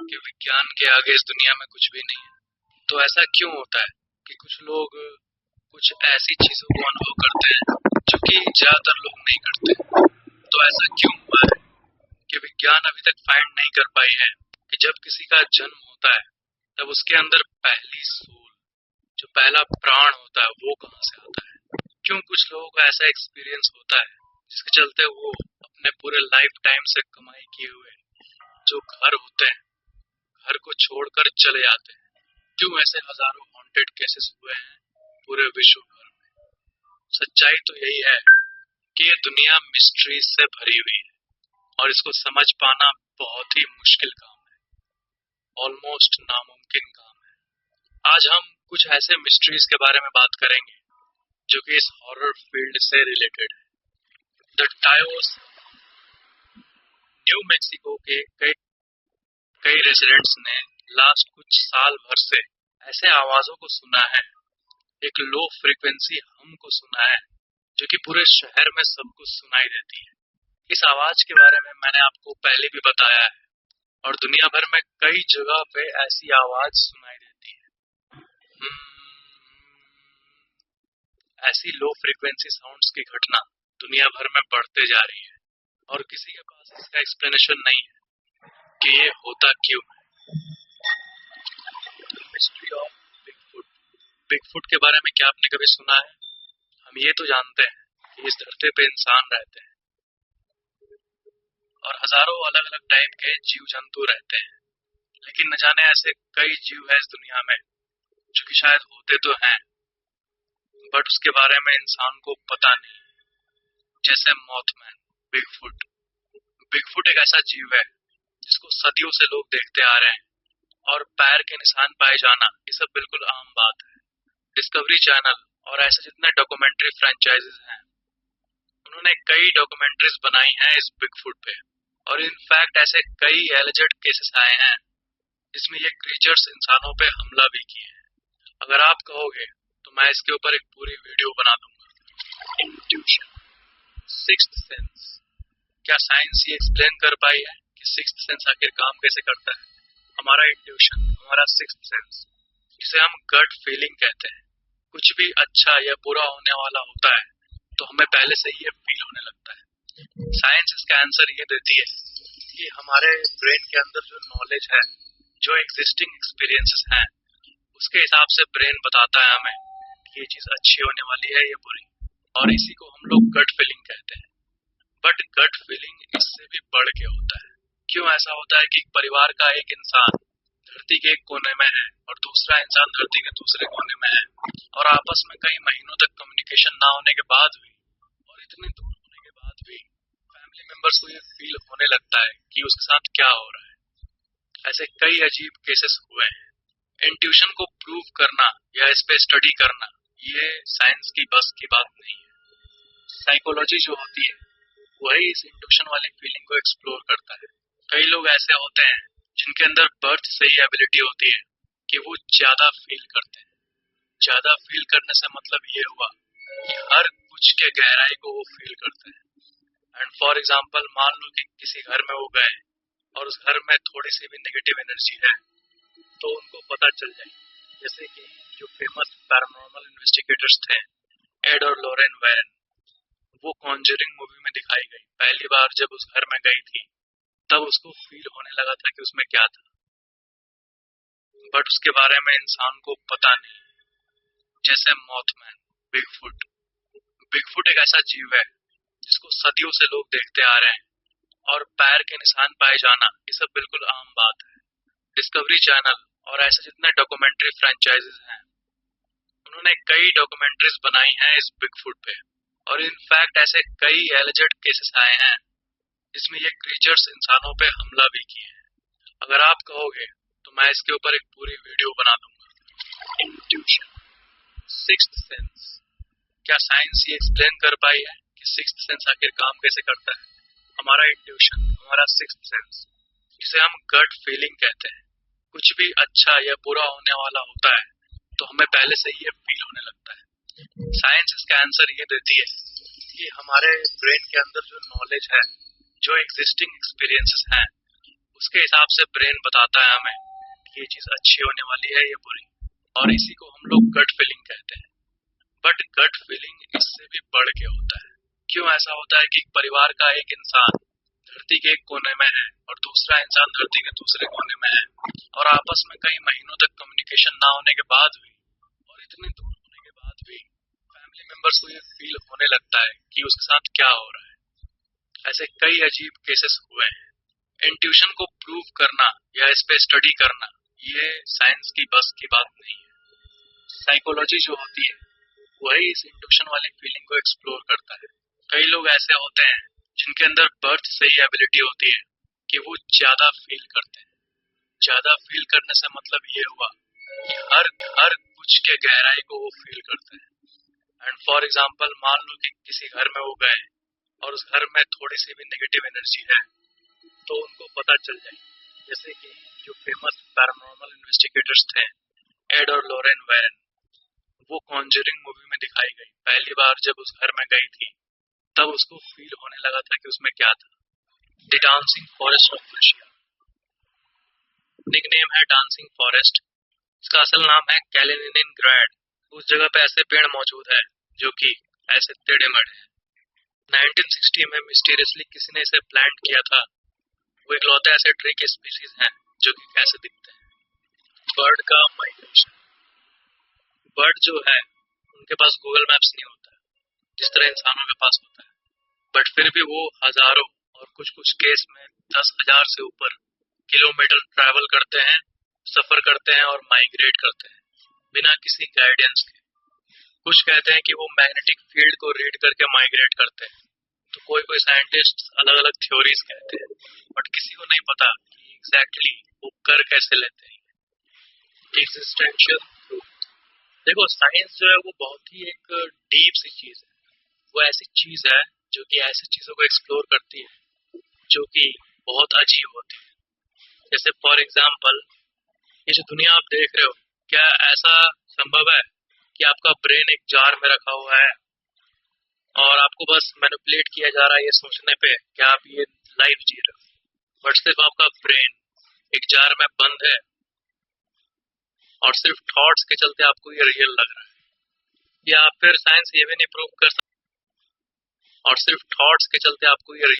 कि विज्ञान के आगे इस दुनिया में कुछ भी नहीं है। तो ऐसा क्यों होता है कि कुछ लोग कुछ ऐसी चीजों को अनुभव करते हैं जो कि ज्यादातर लोग नहीं करते? तो ऐसा क्यों हुआ है कि विज्ञान अभी तक फाइंड नहीं कर पाई है कि जब किसी का जन्म होता है तब उसके अंदर पहली सोल, जो पहला प्राण होता है, वो कहाँ से आता है? क्यों कुछ लोगों को ऐसा एक्सपीरियंस होता है जिसके चलते वो अपने पूरे लाइफ टाइम से कमाई किए हुए जो घर होते हैं, घर को छोड़कर चले जाते हैं? क्यों ऐसे हजारों हॉन्टेड केसेस हुए हैं पूरे विश्व भर में? सच्चाई तो यही है कि ये दुनिया मिस्ट्री से भरी हुई है और इसको समझ पाना बहुत ही मुश्किल काम है, ऑलमोस्ट नामुमकिन काम है। आज हम कुछ ऐसे मिस्ट्रीज के बारे में बात करेंगे जो कि इस हॉरर फील्ड से रिलेटेड है। द टायोस, न्यू मैक्सिको के कई रेजिडेंट्स ने लास्ट कुछ साल भर से ऐसे आवाजों को सुना है, एक लो फ्रीक्वेंसी हम को सुना है जो कि पूरे शहर में सबको सुनाई देती है। इस आवाज के बारे में मैंने आपको पहले भी बताया है और दुनिया भर में कई जगह पे ऐसी आवाज सुनाई देती है। ऐसी लो फ्रीक्वेंसी साउंड्स की घटना दुनिया भर में बढ़ते जा रही है और किसी के पास इसका एक्सप्लेनेशन नहीं है कि ये होता क्यों है। Mystery of Bigfoot. बिगफुट के बारे में क्या आपने कभी सुना है? हम ये तो जानते हैं कि इस धरती पे इंसान रहते हैं और हजारों अलग अलग टाइप के जीव जंतु रहते हैं, लेकिन न जाने ऐसे कई जीव है इस दुनिया में जो कि शायद होते तो हैं बट उसके बारे में इंसान को पता नहीं, जैसे मॉथमैन। बिगफुट। बिगफुट एक ऐसा जीव है जिसको सदियों से लोग देखते आ रहे हैं और पैर के निशान पाए जाना ये सब बिल्कुल आम बात है। डिस्कवरी चैनल और ऐसे जितने डॉक्यूमेंट्री फ्रेंचाइजेस हैं, उन्होंने कई डॉक्यूमेंट्रीज बनाई हैं इस बिगफुट पे और इनफैक्ट ऐसे कई एलिजेड केसेस आए हैं जिसमें ये क्रीचर्स इंसानों पे हमला भी किए हैं। अगर आप कहोगे तो मैं इसके ऊपर एक पूरी वीडियो बना दूंगा। Intuition, sixth sense. क्या साइंस ये एक्सप्लेन कर पाई है कि सिक्स्थ सेंस आखिर काम कैसे करता है? हमारा इंट्यूशन, हमारा सिक्स्थ सेंस, जिसे हम गट फीलिंग कहते हैं, कुछ भी अच्छा या बुरा होने वाला होता है तो हमें पहले से ही ये फील होने लगता है। साइंस इसका आंसर ये देती है कि हमारे ब्रेन के अंदर जो नॉलेज है, जो एग्जिस्टिंग एक्सपीरियंसेस हैं, उसके हिसाब से ब्रेन बताता है हमें कि ये चीज अच्छी होने वाली है या बुरी, और इसी को हम लोग गट फीलिंग कहते हैं। बट गट फीलिंग इससे भी बढ़ के होता है। क्यों ऐसा होता है कि परिवार का एक इंसान धरती के एक कोने में है और दूसरा इंसान धरती के दूसरे कोने में है और आपस में कई महीनों तक कम्युनिकेशन ना होने के बाद भी और इतने दूर होने के बाद भी फैमिली मेंबर्स को ये फील होने लगता है कि उसके साथ क्या हो रहा है? ऐसे कई अजीब केसेस हुए हैं। इंट्यूशन को प्रूव करना या इस पे स्टडी करना ये साइंस की बस की बात नहीं है। साइकोलॉजी जो होती है वही इस इंट्यूशन वाली फीलिंग को एक्सप्लोर करता है। कई लोग ऐसे होते हैं जिनके अंदर बर्थ से ही एबिलिटी होती है कि वो ज्यादा फील करते हैं। ज्यादा फील करने से मतलब ये हुआ कि हर कुछ के गहराई को वो फील करते हैं। एंड फॉर एग्जाम्पल, मान लो कि किसी घर में वो गए और उस घर में थोड़ी सी भी नेगेटिव एनर्जी है तो उनको पता चल जाए। जैसे कि जो फेमस पैरानॉर्मल इन्वेस्टिगेटर्स थे, एड और लॉरेन वैरन, वो कॉन्जरिंग मूवी में दिखाई गई। पहली बार जब उस घर में गई थी तब उसको फील होने लगा था कि उसमें क्या था, बट उसके बारे में इंसान को पता नहीं, जैसे मॉथमैन। बिगफुट। बिगफुट एक ऐसा जीव है जिसको सदियों से लोग देखते आ रहे हैं और पैर के निशान पाए जाना ये सब बिल्कुल आम बात है। डिस्कवरी चैनल और ऐसे जितने डॉक्यूमेंट्री फ्रेंचाइजेस हैं, उन्होंने कई डॉक्यूमेंट्रीज बनाई हैं इस बिगफुट पे और इनफैक्ट ऐसे कई एलिजेड केसेस आए हैं जिसमें ये क्रीचर्स इंसानों पे हमला भी किए हैं। अगर आप कहोगे तो मैं इसके ऊपर एक पूरी वीडियो बना दूंगा। Intuition, sixth sense. क्या साइंस ये एक्सप्लेन कर पाई है कि सिक्स्थ सेंस आखिर काम कैसे करता है? हमारा इंट्यूशन, हमारा सिक्स्थ सेंस, जिसे हम गट फीलिंग कहते हैं, कुछ भी अच्छा या बुरा होने वाला होता है तो हमें पहले से ही ये फील होने लगता है। साइंस इसका आंसर ये देती है कि हमारे ब्रेन के अंदर जो नॉलेज है, जो एग्जिस्टिंग एक्सपीरियंसेस हैं, उसके हिसाब से ब्रेन बताता है हमें कि ये चीज अच्छी होने वाली है या बुरी। और इसी को हम लोग गट फीलिंग कहते हैं। बट गट फीलिंग इससे भी बढ़ के होता है। क्यों ऐसा होता है कि परिवार का एक इंसान धरती के एक कोने में है और दूसरा इंसान धरती के दूसरे कोने में है, और आपस में कई महीनों तक कम्युनिकेशन ना होने के बाद भी और इतने दूर होने के बाद भी फैमिली मेंबर्स को ये फील होने लगता है कि उसके साथ क्या हो रहा है। ऐसे कई अजीब केसेस हुए हैं। इंट्यूशन को प्रूव करना या इस पे स्टडी करना ये साइंस की बस की बात नहीं है। साइकोलॉजी जो होती है वही इस इंट्यूशन वाली फीलिंग को एक्सप्लोर करता है। कई लोग ऐसे होते हैं जिनके अंदर बर्थ से ही एबिलिटी होती है कि वो ज्यादा फील करते हैं। ज्यादा फील करने से मतलब ये हुआ कि हर कुछ के गहराई को वो फील करते हैं। एंड फॉर एग्जाम्पल मान लो कि किसी घर में वो गए और उस घर में थोड़ी सी भी नेगेटिव एनर्जी है तो उनको पता चल जाए। जैसे कि जो फेमस पैरानॉर्मल इन्वेस्टिगेटर्स थे एड और लॉरेन वैरन, वो कॉन्जरिंग मूवी में दिखाई गई। पहली बार जब उस घर में गई थी तब उसको फील होने लगा था कि उसमें क्या था। The dancing forest of Russia, nickname है डांसिंग फॉरेस्ट। इसका असल नाम है कैलिनिनग्राड। उस जगह पे ऐसे पेड़ मौजूद है जो कि ऐसे टेढ़े मेढ़े हैं। 1960 में मिस्टीरियसली किसी ने इसे प्लांट किया था। वो इकलौते ऐसे ट्री के स्पीसीज हैं जो कि कैसे दिखते हैं। बर्ड का माइग्रेशन। बर्ड जो है उनके पास गूगल मैप्स नहीं होता है जिस तरह इंसानों के पास होता है, बट फिर भी वो हजारों और कुछ केस में 10,000 से ऊपर किलोमीटर ट्रैवल करते हैं, सफर करते हैं और माइग्रेट करते हैं बिना किसी गाइडेंस के। कुछ कहते हैं कि वो मैग्नेटिक फील्ड को रीड करके माइग्रेट करते हैं, तो कोई साइंटिस्ट अलग अलग थ्योरीज कहते हैं, बट किसी को नहीं पता कि एग्जैक्टली वो कर कैसे लेते हैं। Existential truth. देखो साइंस जो है वो बहुत ही एक डीप सी चीज है। वो ऐसी चीज है जो कि ऐसी चीजों को एक्सप्लोर करती है जो कि बहुत अजीब होती है। जैसे फॉर एग्जाम्पल ये जो दुनिया आप देख रहे हो, क्या ऐसा संभव है कि आपका ब्रेन एक जार में रखा हुआ है और आपको बस मैनिपुलेट किया जा रहा है ये सोचने पे कि आप ये लाइफ जी रहे हो, बट सिर्फ आपका ब्रेन एक जार में बंद है और सिर्फ थॉट्स के चलते आपको ये रियल लग रहा है। या फिर साइंस ये भी नहीं प्रूव कर सकता और सिर्फ थॉट्स के चलते आपको ये